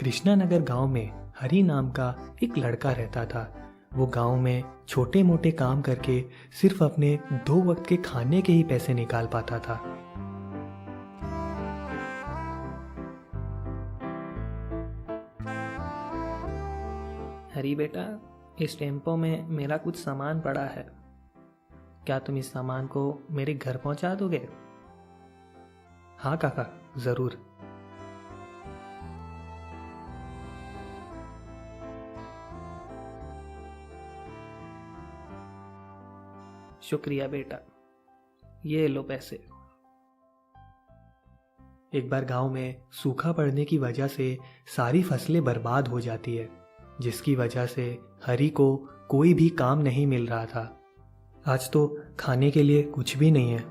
कृष्णानगर गांव में हरी नाम का एक लड़का रहता था। वो गांव में छोटे मोटे काम करके सिर्फ अपने 2 वक्त के खाने के ही पैसे निकाल पाता था। हरी बेटा, इस टेम्पो में मेरा कुछ सामान पड़ा है। क्या तुम इस सामान को मेरे घर पहुंचा दोगे? हाँ काका, ज़रूर। शुक्रिया बेटा, ये लो पैसे। एक बार गांव में सूखा पड़ने की वजह से सारी फसलें बर्बाद हो जाती है, जिसकी वजह से हरी को कोई भी काम नहीं मिल रहा था। आज तो खाने के लिए कुछ भी नहीं है।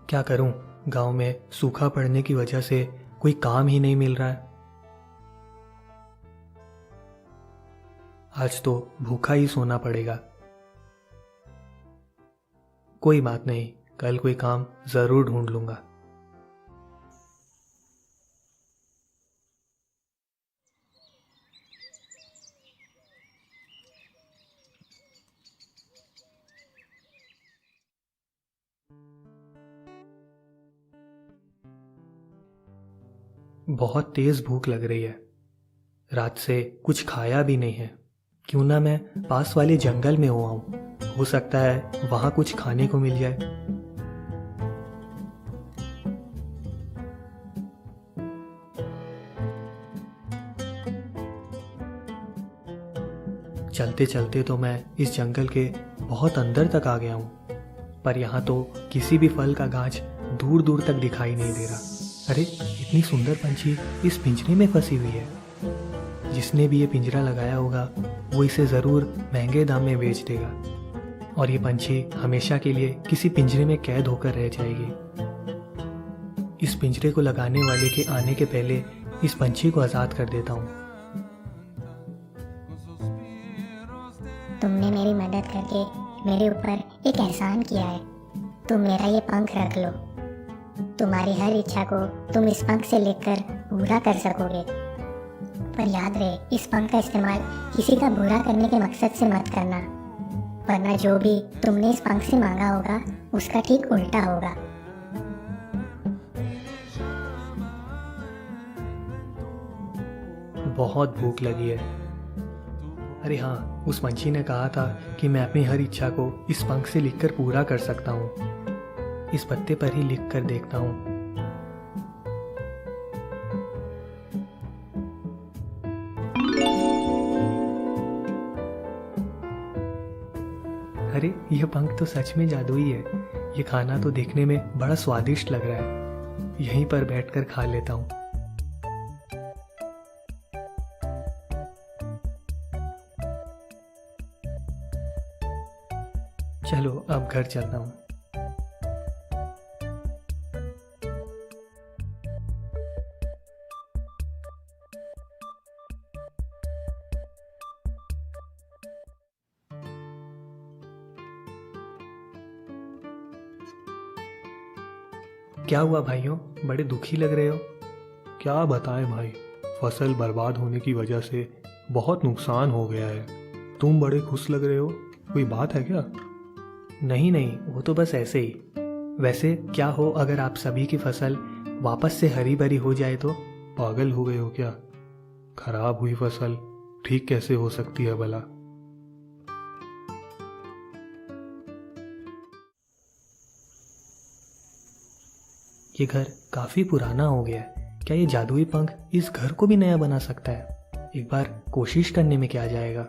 क्या करूं, गांव में सूखा पड़ने की वजह से कोई काम ही नहीं मिल रहा है। आज तो भूखा ही सोना पड़ेगा। कोई बात नहीं, कल कोई काम जरूर ढूंढ लूंगा। बहुत तेज भूख लग रही है। रात से कुछ खाया भी नहीं है। क्यों ना मैं पास वाले जंगल में हो आऊं, हो सकता है वहां कुछ खाने को मिल जाए। चलते चलते तो मैं इस जंगल के बहुत अंदर तक आ गया हूं, पर यहाँ तो किसी भी फल का गाछ दूर दूर तक दिखाई नहीं दे रहा। अरे, इतनी सुंदर पंछी इस पिंजरे में फंसी हुई है। जिसने भी ये पिंजरा लगाया होगा वो इसे ज़रूर महंगे दाम में बेच देगा और ये पंछी हमेशा के लिए किसी पिंजरे में कैद होकर रह जाएगी। इस पिंजरे को लगाने वाले के आने के पहले इस पंछी को आज़ाद कर देता हूँ। तुमने मेरी मदद करके मेरे ऊपर एक एहसान किया है। तुम मेरा ये पंख रख लो। तुम्हारी हर इच्छा को तुम इस पंख से लेकर पूरा कर सकोगे। पर याद रहे, इस पंख का इस्तेमाल किसी का बुरा करने के मकसद से मत करना, वरना जो भी तुमने इस पंख से मांगा होगा उसका ठीक उल्टा होगा। बहुत भूख लगी है। अरे हाँ, उस पंछी ने कहा था कि मैं अपनी हर इच्छा को इस पंख से लिखकर पूरा कर सकता हूँ। इस पत्ते पर ही लिख कर देखता हूँ। अरे, यह पंख तो सच में जादुई है। ये खाना तो देखने में बड़ा स्वादिष्ट लग रहा है। यहीं पर बैठकर खा लेता हूँ। चलो, अब घर चलता हूँ। क्या हुआ भाइयों, बड़े दुखी लग रहे हो? क्या बताएं भाई, फसल बर्बाद होने की वजह से बहुत नुकसान हो गया है। तुम बड़े खुश लग रहे हो, कोई बात है क्या? नहीं नहीं, वो तो बस ऐसे ही। वैसे क्या हो अगर आप सभी की फसल वापस से हरी भरी हो जाए तो? पागल हो गए हो क्या? खराब हुई फसल ठीक कैसे हो सकती है भला? ये घर काफी पुराना हो गया है। क्या ये जादुई पंख इस घर को भी नया बना सकता है? एक बार कोशिश करने में क्या जाएगा।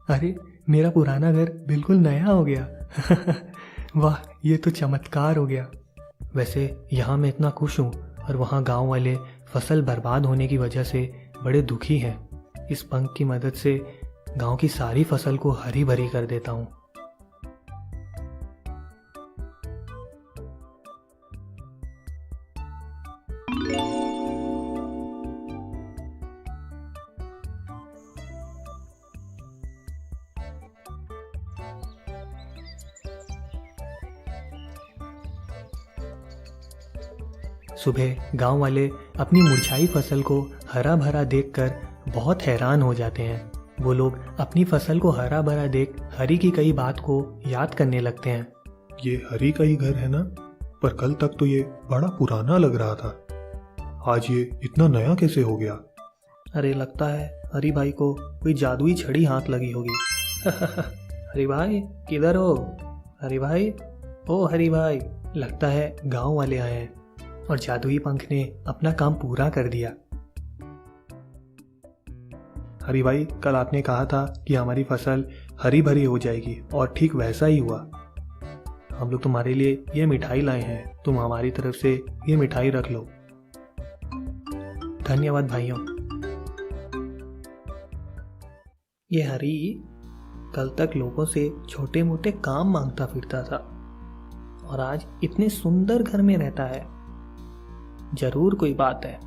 अरे, मेरा पुराना घर बिल्कुल नया हो गया। वाह, ये तो चमत्कार हो गया। वैसे यहाँ मैं इतना खुश हूँ और वहाँ गांव वाले फसल बर्बाद होने की वजह से बड़े दुखी हैं। इस पंख की मदद से गांव की सारी फसल को हरी भरी कर देता हूँ। सुबह गांव वाले अपनी मुरझाई फसल को हरा भरा देखकर बहुत हैरान हो जाते हैं। वो लोग अपनी फसल को हरा भरा देख हरी की कई बात को याद करने लगते हैं। ये हरी का ही घर है ना? पर कल तक तो ये बड़ा पुराना लग रहा था, आज ये इतना नया कैसे हो गया? अरे लगता है हरी भाई को कोई जादुई छड़ी हाथ लगी होगी। हरी भाई किधर हो? हरी भाई, ओ हरी भाई। लगता है गांव वाले आए हैं और जादुई पंख ने अपना काम पूरा कर दिया। हरी भाई, कल आपने कहा था कि हमारी फसल हरी भरी हो जाएगी और ठीक वैसा ही हुआ। हम लोग तुम्हारे लिए ये मिठाई लाए हैं, तुम हमारी तरफ से ये मिठाई रख लो। धन्यवाद भाइयों। ये हरी कल तक लोगों से छोटे मोटे काम मांगता फिरता था और आज इतने सुंदर घर में रहता है। जरूर कोई बात है।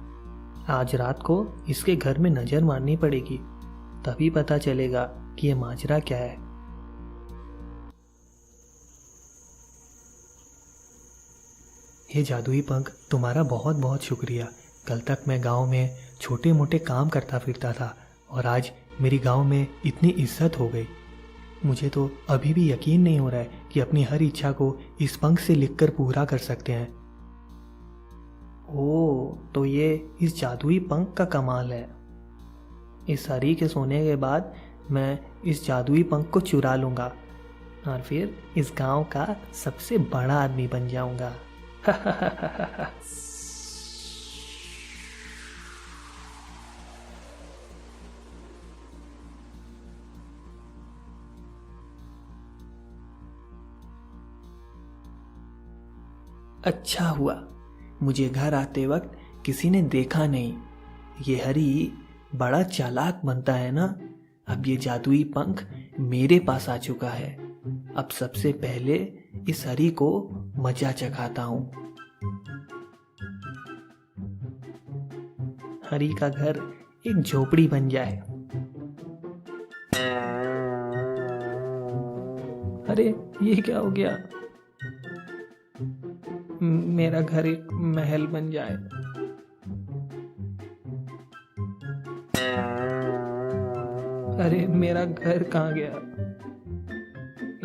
आज रात को इसके घर में नजर मारनी पड़ेगी, तभी पता चलेगा कि ये माजरा क्या है। हे जादुई पंख, तुम्हारा बहुत बहुत शुक्रिया। कल तक मैं गांव में छोटे मोटे काम करता फिरता था और आज मेरी गांव में इतनी इज्जत हो गई। मुझे तो अभी भी यकीन नहीं हो रहा है कि अपनी हर इच्छा को इस पंख से लिखकर पूरा कर सकते हैं। ओ, तो ये इस जादुई पंख का कमाल है। इस हरी के सोने के बाद मैं इस जादुई पंख को चुरा लूंगा और फिर इस गांव का सबसे बड़ा आदमी बन जाऊंगा। अच्छा हुआ मुझे घर आते वक्त किसी ने देखा नहीं। ये हरी बड़ा चालाक बनता है ना। अब ये जादुई पंख मेरे पास आ चुका है। अब सबसे पहले इस हरी को मजा चखाता हूं। हरी का घर एक झोपड़ी बन जाए। अरे ये क्या हो गया? मेरा घर एक महल बन जाए। अरे मेरा घर कहाँ गया?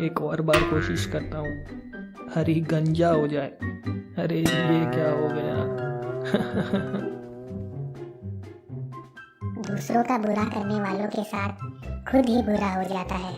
एक और बार कोशिश करता हूँ। हरी गंजा हो जाए। अरे ये क्या हो गया? दूसरों का बुरा करने वालों के साथ खुद ही बुरा हो जाता है।